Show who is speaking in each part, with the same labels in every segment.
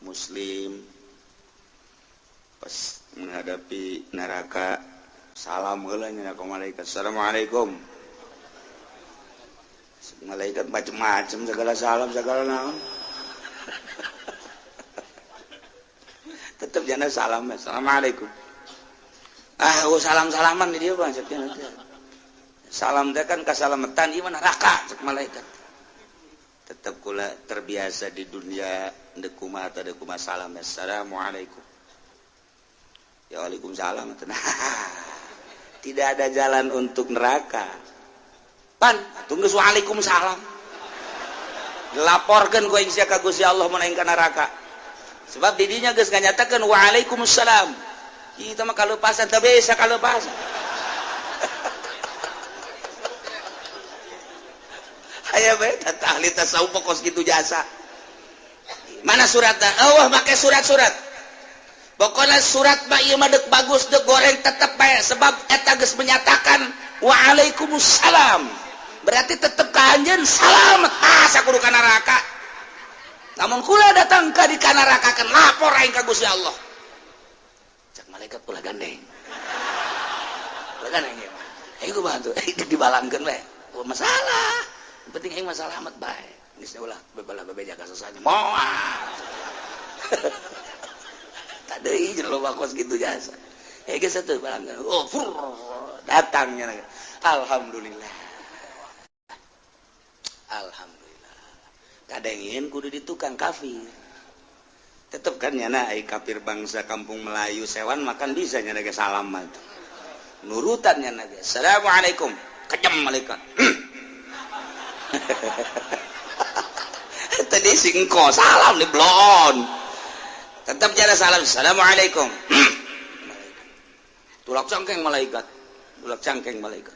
Speaker 1: muslim pas menghadapi neraka salam heula nya ka malaikat. Assalamualaikum. Malaikat macam-macam segala salam segala naon. Tetep jana salam. Assalamualaikum. Salam-salaman di dia Bang. Salam teh kan kasalamatan ieu neraka cek malaikat. Tetep kula terbiasa di dunia deuk kumaha teh deuk kumaha salam. Assalamualaikum. Ya waalaikumsalam. Tidak ada jalan untuk neraka. Pan, tunggu waalaikumsalam. Laporkeun ku aing sia ka Gusti Allah mun aing ka neraka. Sebab di dinya geus nganyatakeun waalaikumsalam. Ieu mah kaleupasan teu bisa kaleupasan. Aya bae ahli tasawuf pokos kitu jasa. Mana suratna? Allah make surat-surat. Pokoknya surat mah ieu mah deuk bagus deuk goreng tetep bae sebab eta geus menyatakan waalaikumsalam. Berarti tetep ka anjeun salamet sakudu ka neraka. Namun kula datang ka di neraka kan lapor aing ka Gusti Allah. Cak malaikat ulah gandeng. Ulah gandeng ieu mah. Aing ku bantu, dibalangkeun we. Masalah. Yang penting aing masalah amat bae. Geus ulah bebalah bebeja ka sasana. Moal. Tadi jeung loba kos kitu jasa. Geus atuh balangkeun. Oh, datangnya. Alhamdulillah. Alhamdulillah. Kadengin kudu di tukang kafir. Tetep kan nyana ai kafir bangsa kampung Melayu sewan makan bisa nyana ge salam mah. Nurutan nyana ge. Assalamualaikum. Kejem malaikat. Tadi singko salam di blon. Tetep jana salam. Assalamualaikum. Tulak cangkeng malaikat. Tulak cangkeng malaikat.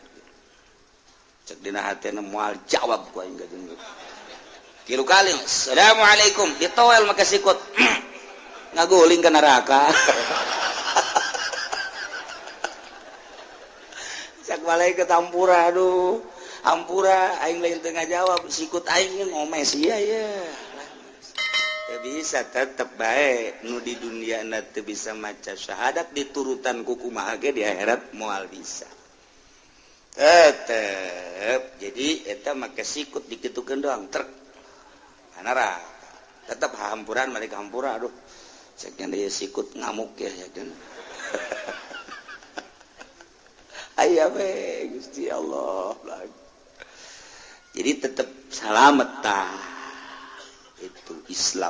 Speaker 1: Cek dina hatena moal jawab ku aing jeung kilu kali. Assalamualaikum. Ditoel make sikut. Ngaguling ka neraka. Cek malaikat ampura aduh. Ampura aing lain teu ngajawab sikut aing ngomes ieu ya. Teu bisa tetep bae nu di dunia na teu bisa maca syahadat diturutan ku kumaha ge di akhirat moal bisa. Tetep jadi eta make sikut dikitukeun doang trek neraka tetep hampuran balik hampura aduh ceknya dia sikut ngamuk ya kan. Aya we Gusti Allah jadi tetep salamet tah itu Islam.